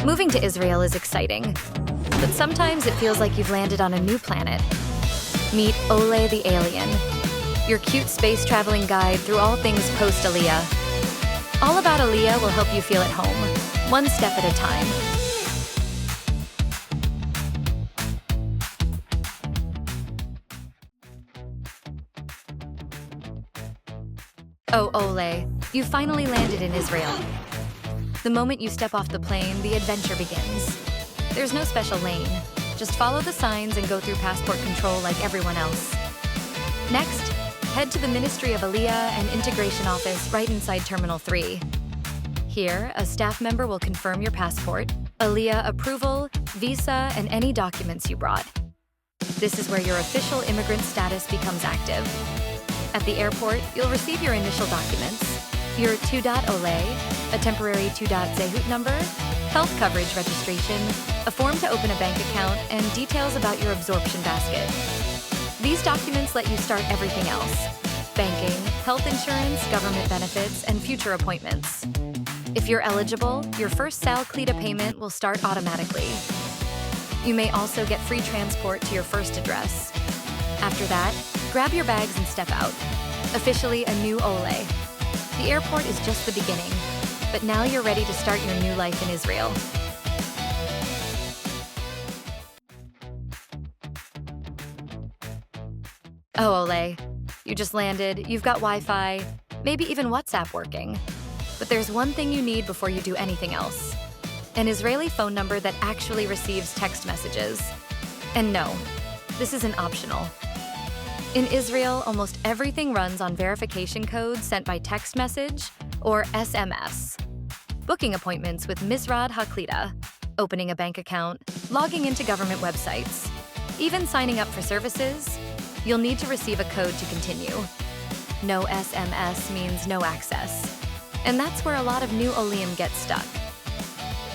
Moving to Israel is exciting, but sometimes it feels like you've landed on a new planet. Meet Oleh the Alien, your cute space-traveling guide through all things post-Aliyah. All About Aliyah will help you feel at home, one step at a time. Oh, Oleh, you finally landed in Israel. The moment you step off the plane, the adventure begins. There's no special lane. Just follow the signs and go through passport control like everyone else. Next, head to the Ministry of Aliyah and Integration Office right inside Terminal 3. Here, a staff member will confirm your passport, Aliyah approval, visa, and any documents you brought. This is where your official immigrant status becomes active. At the airport, you'll receive your initial documents, your Teudat Oleh, a temporary Teudat Zehut number, health coverage registration, a form to open a bank account, and details about your absorption basket. These documents let you start everything else: banking, health insurance, government benefits, and future appointments. If you're eligible, your first Klita payment will start automatically. You may also get free transport to your first address. After that, grab your bags and step out. Officially a new Oleh. The airport is just the beginning, but now you're ready to start your new life in Israel. Oh, Oleh, you just landed, you've got Wi-Fi, maybe even WhatsApp working. But there's one thing you need before you do anything else: an Israeli phone number that actually receives text messages. And no, this isn't optional. In Israel, almost everything runs on verification codes sent by text message or SMS. Booking appointments with Misrad HaKlita, opening a bank account, logging into government websites, even signing up for services, you'll need to receive a code to continue. No SMS means no access. And that's where a lot of new Olim get stuck.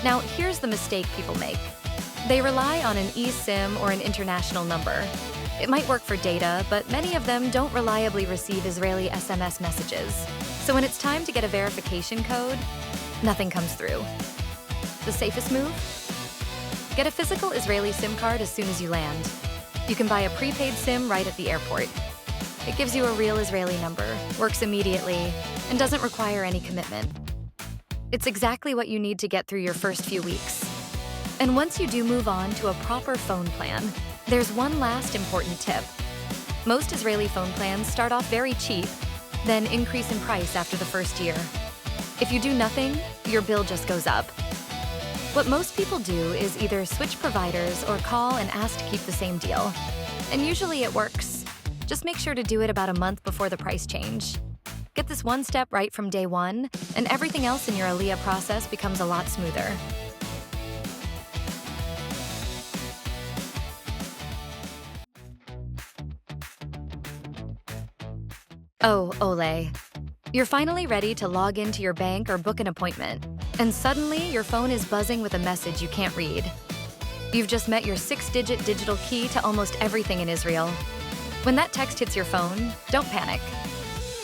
Now, here's the mistake people make. They rely on an eSIM or an international number. It might work for data, but many of them don't reliably receive Israeli SMS messages. So when it's time to get a verification code, nothing comes through. The safest move? Get a physical Israeli SIM card as soon as you land. You can buy a prepaid SIM right at the airport. It gives you a real Israeli number, works immediately, and doesn't require any commitment. It's exactly what you need to get through your first few weeks. And once you do move on to a proper phone plan, there's one last important tip. Most Israeli phone plans start off very cheap, then increase in price after the first year. If you do nothing, your bill just goes up. What most people do is either switch providers or call and ask to keep the same deal. And usually it works. Just make sure to do it about a month before the price change. Get this one step right from day one, and everything else in your Aliyah process becomes a lot smoother. Oh, Oleh, you're finally ready to log into your bank or book an appointment, and suddenly your phone is buzzing with a message you can't read. You've just met your 6-digit digital key to almost everything in Israel. When that text hits your phone, don't panic.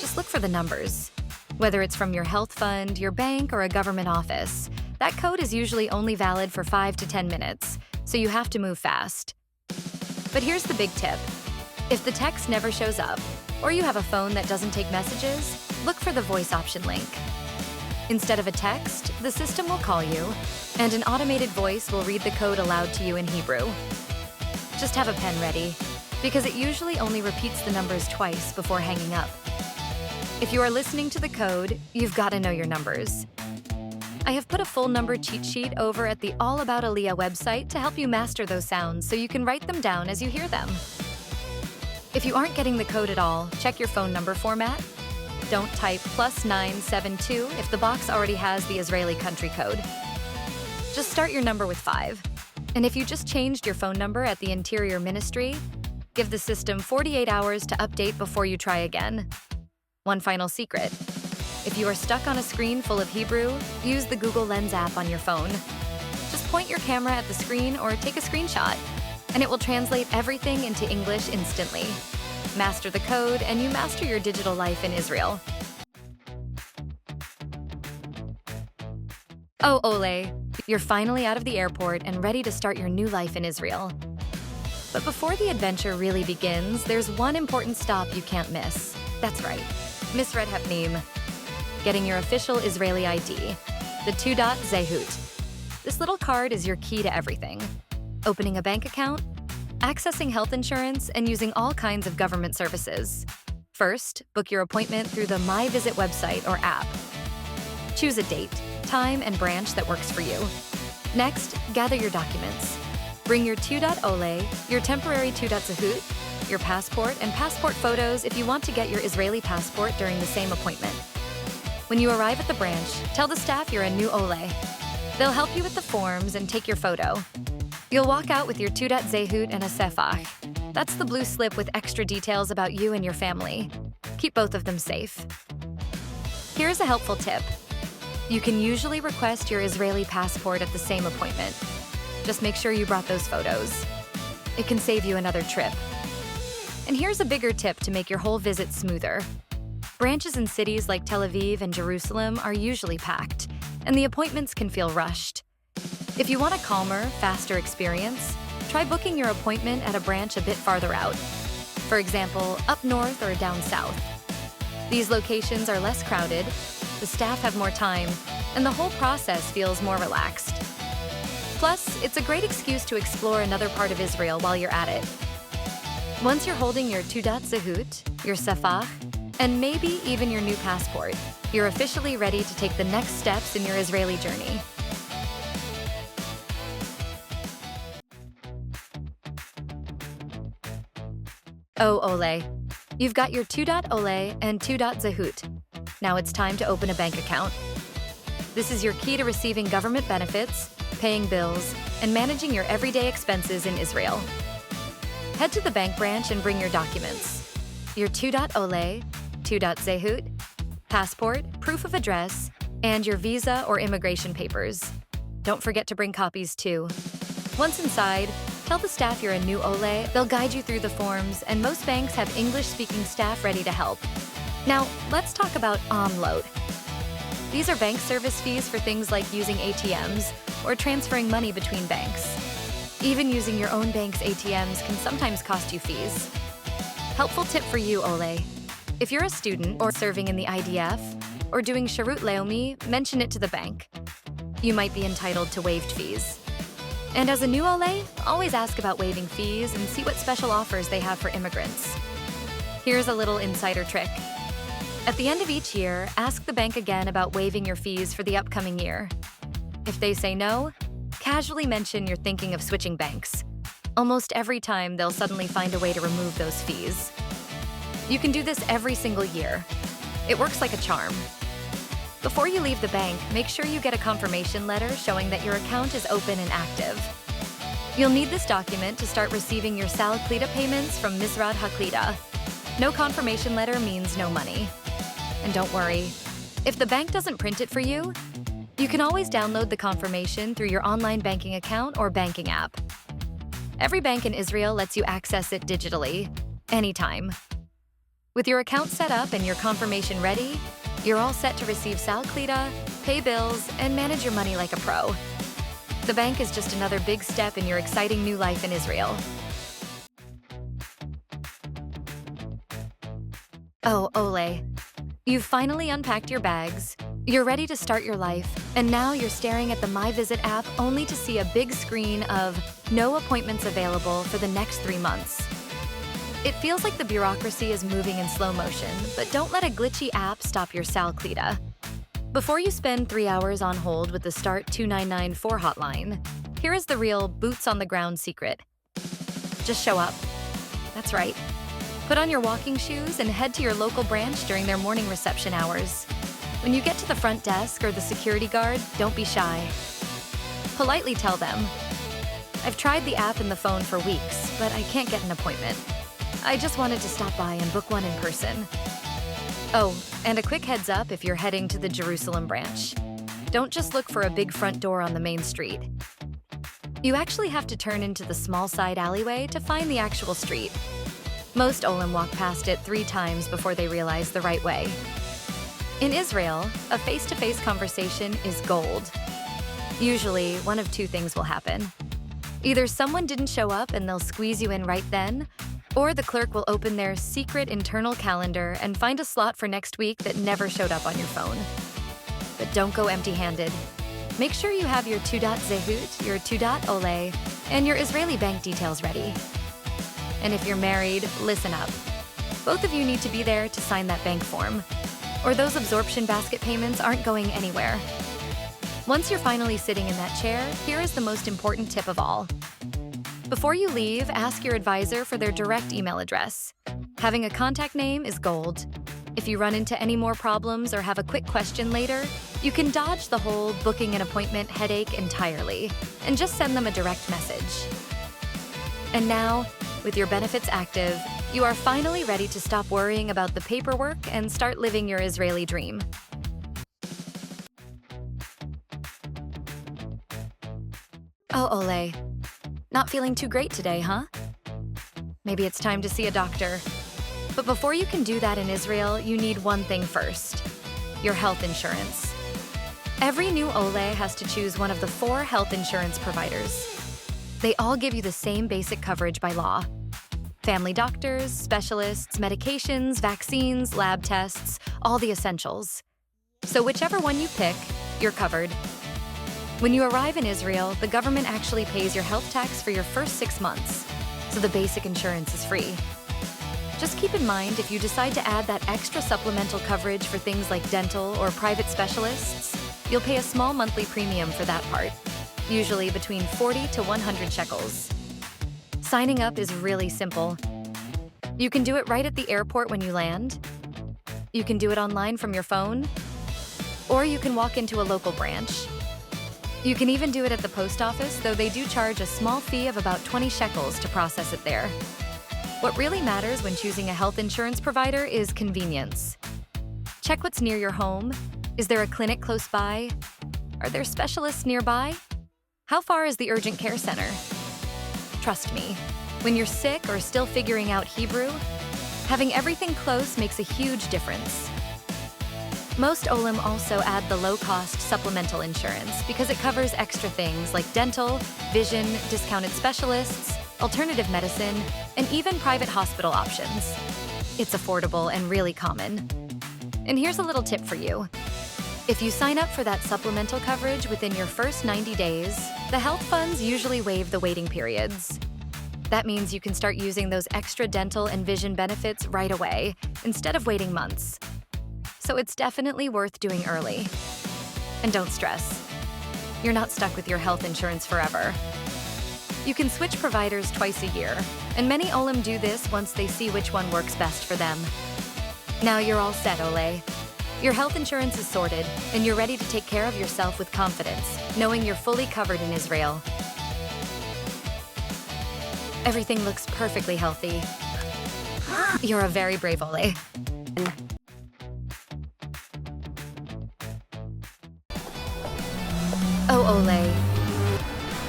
Just look for the numbers. Whether it's from your health fund, your bank, or a government office, that code is usually only valid for 5 to 10 minutes, so you have to move fast. But here's the big tip. If the text never shows up, or you have a phone that doesn't take messages, look for the voice option link. Instead of a text, the system will call you, and an automated voice will read the code aloud to you in Hebrew. Just have a pen ready, because it usually only repeats the numbers twice before hanging up. If you are listening to the code, you've got to know your numbers. I have put a full number cheat sheet over at the All About Aliyah website to help you master those sounds so you can write them down as you hear them. If you aren't getting the code at all, check your phone number format. Don't type +972 if the box already has the Israeli country code. Just start your number with 5. And if you just changed your phone number at the Interior Ministry, give the system 48 hours to update before you try again. One final secret. If you are stuck on a screen full of Hebrew, use the Google Lens app on your phone. Just point your camera at the screen or take a screenshot, and it will translate everything into English instantly. Master the code, and you master your digital life in Israel. Oh, Oleh, you're finally out of the airport and ready to start your new life in Israel. But before the adventure really begins, there's one important stop you can't miss. That's right, Misrad HaPnim, getting your official Israeli ID, the Teudat Zehut. This little card is your key to everything. Opening a bank account, accessing health insurance, and using all kinds of government services. First, book your appointment through the My Visit website or app. Choose a date, time, and branch that works for you. Next, gather your documents. Bring your Teudat Oleh, your temporary Teudat Zehut, your passport, and passport photos if you want to get your Israeli passport during the same appointment. When you arrive at the branch, tell the staff you're a new Oleh. They'll help you with the forms and take your photo. You'll walk out with your Teudat Zehut and a sefach. That's the blue slip with extra details about you and your family. Keep both of them safe. Here's a helpful tip. You can usually request your Israeli passport at the same appointment. Just make sure you brought those photos. It can save you another trip. And here's a bigger tip to make your whole visit smoother. Branches in cities like Tel Aviv and Jerusalem are usually packed, and the appointments can feel rushed. If you want a calmer, faster experience, try booking your appointment at a branch a bit farther out. For example, up north or down south. These locations are less crowded, the staff have more time, and the whole process feels more relaxed. Plus, it's a great excuse to explore another part of Israel while you're at it. Once you're holding your Teudat Zehut, your sefach, and maybe even your new passport, you're officially ready to take the next steps in your Israeli journey. Oh, Oleh, you've got your Teudat Oleh and Teudat Zehut. Now it's time to open a bank account. This is your key to receiving government benefits, paying bills, and managing your everyday expenses in Israel. Head to the bank branch and bring your documents. Your Teudat Oleh, Teudat Zehut, passport, proof of address, and your visa or immigration papers. Don't forget to bring copies too. Once inside, tell the staff you're a new Oleh. They'll guide you through the forms, and most banks have English-speaking staff ready to help. Now, let's talk about onload. These are bank service fees for things like using ATMs or transferring money between banks. Even using your own bank's ATMs can sometimes cost you fees. Helpful tip for you, Oleh. If you're a student or serving in the IDF or doing Sharut Leomi, mention it to the bank. You might be entitled to waived fees. And as a new Oleh, always ask about waiving fees and see what special offers they have for immigrants. Here's a little insider trick. At the end of each year, ask the bank again about waiving your fees for the upcoming year. If they say no, casually mention you're thinking of switching banks. Almost every time, they'll suddenly find a way to remove those fees. You can do this every single year. It works like a charm. Before you leave the bank, make sure you get a confirmation letter showing that your account is open and active. You'll need this document to start receiving your Klita payments from Misrad HaKlita. No confirmation letter means no money. And don't worry, if the bank doesn't print it for you, you can always download the confirmation through your online banking account or banking app. Every bank in Israel lets you access it digitally, anytime. With your account set up and your confirmation ready, you're all set to receive Klita, pay bills, and manage your money like a pro. The bank is just another big step in your exciting new life in Israel. Oh, Oleh, you've finally unpacked your bags, you're ready to start your life, and now you're staring at the My Visit app only to see a big screen of no appointments available for the next 3 months. It feels like the bureaucracy is moving in slow motion, but don't let a glitchy app stop your Klita. Before you spend 3 hours on hold with the Start 2994 hotline, here is the real boots-on-the-ground secret. Just show up. That's right. Put on your walking shoes and head to your local branch during their morning reception hours. When you get to the front desk or the security guard, don't be shy. Politely tell them, "I've tried the app and the phone for weeks, but I can't get an appointment. I just wanted to stop by and book one in person." Oh, and a quick heads up if you're heading to the Jerusalem branch. Don't just look for a big front door on the main street. You actually have to turn into the small side alleyway to find the actual street. Most Olim walk past it 3 times before they realize the right way. In Israel, a face-to-face conversation is gold. Usually, one of two things will happen. Either someone didn't show up and they'll squeeze you in right then, or the clerk will open their secret internal calendar and find a slot for next week that never showed up on your phone. But don't go empty-handed. Make sure you have your Teudat Zehut, your Teudat Oleh, and your Israeli bank details ready. And if you're married, listen up. Both of you need to be there to sign that bank form, or those absorption basket payments aren't going anywhere. Once you're finally sitting in that chair, here is the most important tip of all. Before you leave, ask your advisor for their direct email address. Having a contact name is gold. If you run into any more problems or have a quick question later, you can dodge the whole booking an appointment headache entirely and just send them a direct message. And now, with your benefits active, you are finally ready to stop worrying about the paperwork and start living your Israeli dream. Oh, Oleh. Not feeling too great today, huh? Maybe it's time to see a doctor. But before you can do that in Israel, you need one thing first: your health insurance. Every new Oleh has to choose one of the 4 health insurance providers. They all give you the same basic coverage by law: family doctors, specialists, medications, vaccines, lab tests, all the essentials. So whichever one you pick, you're covered. When you arrive in Israel, the government actually pays your health tax for your first 6 months, so the basic insurance is free. Just keep in mind, if you decide to add that extra supplemental coverage for things like dental or private specialists, you'll pay a small monthly premium for that part, usually between 40 to 100 shekels. Signing up is really simple. You can do it right at the airport when you land. You can do it online from your phone, or you can walk into a local branch. You can even do it at the post office, though they do charge a small fee of about 20 shekels to process it there. What really matters when choosing a health insurance provider is convenience. Check what's near your home. Is there a clinic close by? Are there specialists nearby? How far is the urgent care center? Trust me, when you're sick or still figuring out Hebrew, having everything close makes a huge difference. Most Olim also add the low-cost supplemental insurance because it covers extra things like dental, vision, discounted specialists, alternative medicine, and even private hospital options. It's affordable and really common. And here's a little tip for you. If you sign up for that supplemental coverage within your first 90 days, the health funds usually waive the waiting periods. That means you can start using those extra dental and vision benefits right away, instead of waiting months. So it's definitely worth doing early. And don't stress. You're not stuck with your health insurance forever. You can switch providers twice a year, and many Olim do this once they see which one works best for them. Now you're all set, Oleh. Your health insurance is sorted, and you're ready to take care of yourself with confidence, knowing you're fully covered in Israel. Everything looks perfectly healthy. You're a very brave Oleh. Oh, Oleh.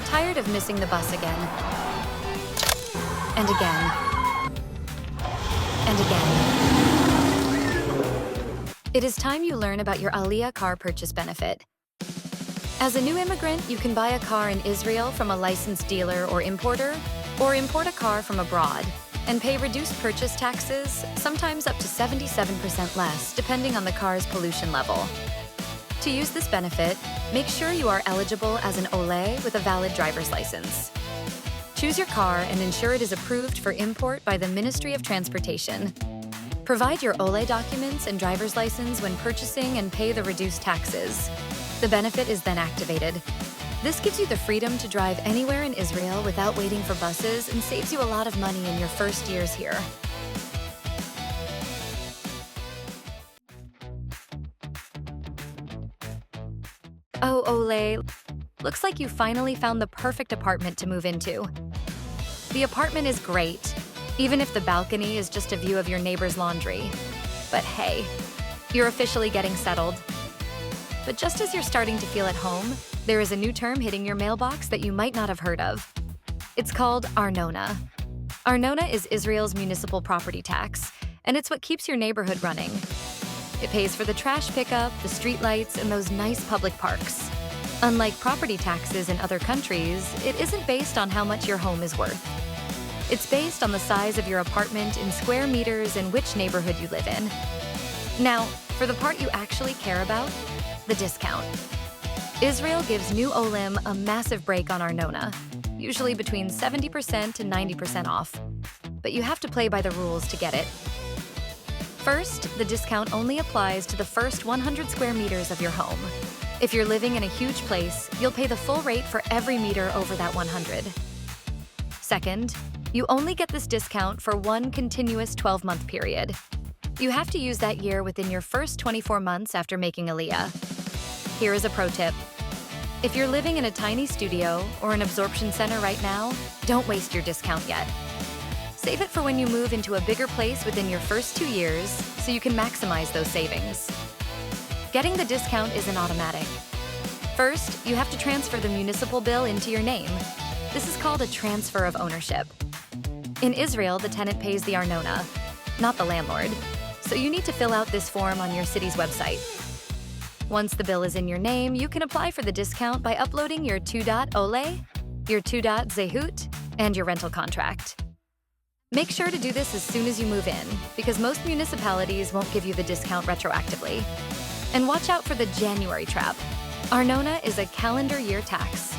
Tired of missing the bus again. And again. And again. It is time you learn about your Aliyah car purchase benefit. As a new immigrant, you can buy a car in Israel from a licensed dealer or import a car from abroad, and pay reduced purchase taxes, sometimes up to 77% less, depending on the car's pollution level. To use this benefit, make sure you are eligible as an Oleh with a valid driver's license. Choose your car and ensure it is approved for import by the Ministry of Transportation. Provide your Oleh documents and driver's license when purchasing and pay the reduced taxes. The benefit is then activated. This gives you the freedom to drive anywhere in Israel without waiting for buses and saves you a lot of money in your first years here. Oh, Oleh, looks like you finally found the perfect apartment to move into. The apartment is great, even if the balcony is just a view of your neighbor's laundry. But hey, you're officially getting settled. But just as you're starting to feel at home, there is a new term hitting your mailbox that you might not have heard of. It's called Arnona. Arnona is Israel's municipal property tax, and it's what keeps your neighborhood running. It pays for the trash pickup, the street lights, and those nice public parks. Unlike property taxes in other countries, it isn't based on how much your home is worth. It's based on the size of your apartment in square meters and which neighborhood you live in. Now, for the part you actually care about, the discount. Israel gives new Olim a massive break on Arnona, usually between 70% to 90% off. But you have to play by the rules to get it. First, the discount only applies to the first 100 square meters of your home. If you're living in a huge place, you'll pay the full rate for every meter over that 100. Second, you only get this discount for one continuous 12-month period. You have to use that year within your first 24 months after making Aliyah. Here is a pro tip. If you're living in a tiny studio or an absorption center right now, don't waste your discount yet. Save it for when you move into a bigger place within your first 2 years so you can maximize those savings. Getting the discount isn't automatic. First, you have to transfer the municipal bill into your name. This is called a transfer of ownership. In Israel, the tenant pays the Arnona, not the landlord, so you need to fill out this form on your city's website. Once the bill is in your name, you can apply for the discount by uploading your Oleh, your Teudat Zehut, and your rental contract. Make sure to do this as soon as you move in, because most municipalities won't give you the discount retroactively. And watch out for the January trap. Arnona is a calendar year tax.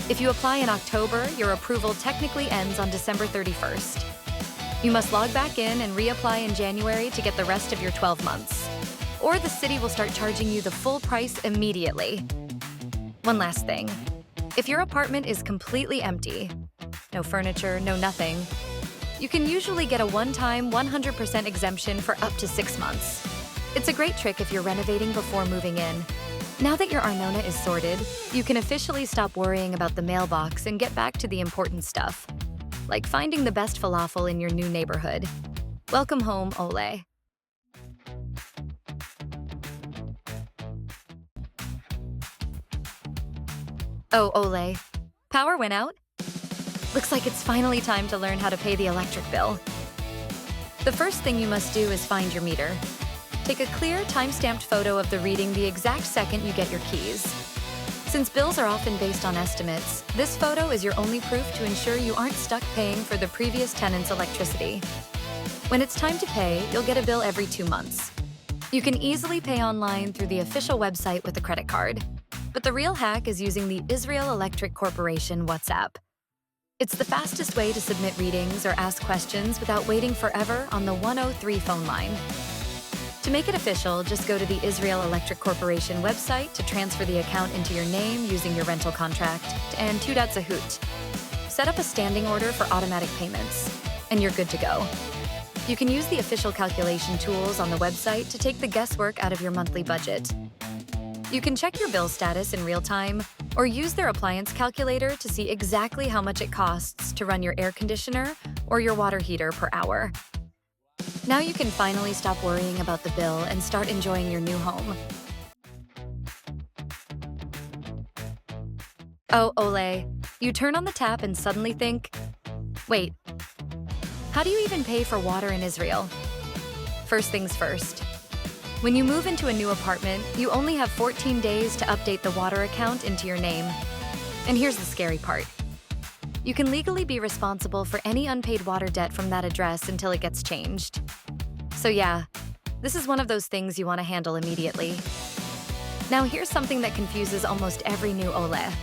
If you apply in October, your approval technically ends on December 31st. You must log back in and reapply in January to get the rest of your 12 months. Or the city will start charging you the full price immediately. One last thing. If your apartment is completely empty, no furniture, no nothing, you can usually get a one-time 100% exemption for up to 6 months. It's a great trick if you're renovating before moving in. Now that your Arnona is sorted, you can officially stop worrying about the mailbox and get back to the important stuff, like finding the best falafel in your new neighborhood. Welcome home, Oleh. Oh, Oleh. Power went out? Looks like it's finally time to learn how to pay the electric bill. The first thing you must do is find your meter. Take a clear, time-stamped photo of the reading the exact second you get your keys. Since bills are often based on estimates, this photo is your only proof to ensure you aren't stuck paying for the previous tenant's electricity. When it's time to pay, you'll get a bill every 2 months. You can easily pay online through the official website with a credit card. But the real hack is using the Israel Electric Corporation WhatsApp. It's the fastest way to submit readings or ask questions without waiting forever on the 103 phone line. To make it official, just go to the Israel Electric Corporation website to transfer the account into your name using your rental contract and Teudat Zehut. Set up a standing order for automatic payments, and you're good to go. You can use the official calculation tools on the website to take the guesswork out of your monthly budget. You can check your bill status in real time or use their appliance calculator to see exactly how much it costs to run your air conditioner or your water heater per hour. Now you can finally stop worrying about the bill and start enjoying your new home. Oh, Oleh, you turn on the tap and suddenly think, wait, how do you even pay for water in Israel? First things first. When you move into a new apartment, you only have 14 days to update the water account into your name. And here's the scary part. You can legally be responsible for any unpaid water debt from that address until it gets changed. So yeah, this is one of those things you want to handle immediately. Now here's something that confuses almost every new Oleh.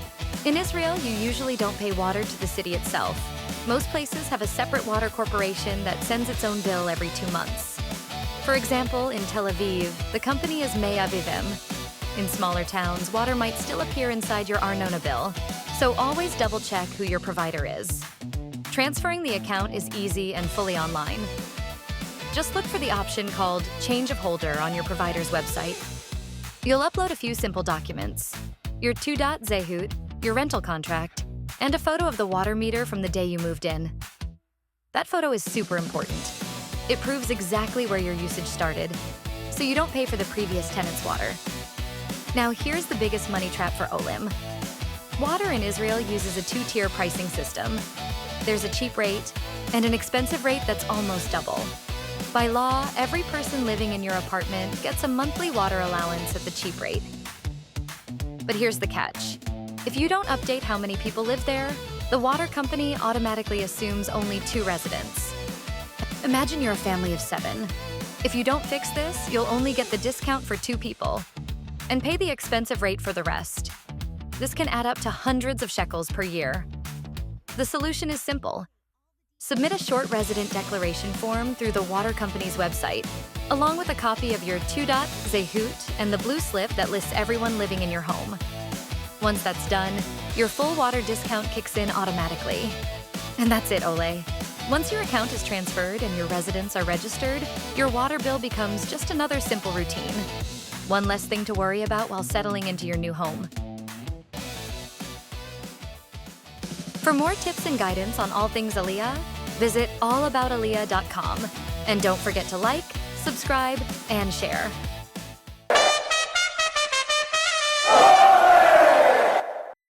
In Israel, you usually don't pay water to the city itself. Most places have a separate water corporation that sends its own bill every 2 months. For example, in Tel Aviv, the company is waive. In smaller towns, water might still appear inside your Arnona bill, so always double-check who your provider is. Transferring the account is easy and fully online. Just look for the option called Change of Holder on your provider's website. You'll upload a few simple documents: your Teudat Zehut, your rental contract, and a photo of the water meter from the day you moved in. That photo is super important. It proves exactly where your usage started, so you don't pay for the previous tenant's water. Now here's the biggest money trap for Olim. Water in Israel uses a 2-tier pricing system. There's a cheap rate and an expensive rate that's almost double. By law, every person living in your apartment gets a monthly water allowance at the cheap rate. But here's the catch. If you don't update how many people live there, the water company automatically assumes only 2 residents. Imagine you're a family of 7. If you don't fix this, you'll only get the discount for 2 people and pay the expensive rate for the rest. This can add up to hundreds of shekels per year. The solution is simple. Submit a short resident declaration form through the water company's website, along with a copy of your Teudat Zehut and the blue slip that lists everyone living in your home. Once that's done, your full water discount kicks in automatically. And that's it, Oleh. Once your account is transferred and your residents are registered, your water bill becomes just another simple routine. One less thing to worry about while settling into your new home. For more tips and guidance on all things Aliyah, visit allaboutaliyah.com. And don't forget to like, subscribe, and share.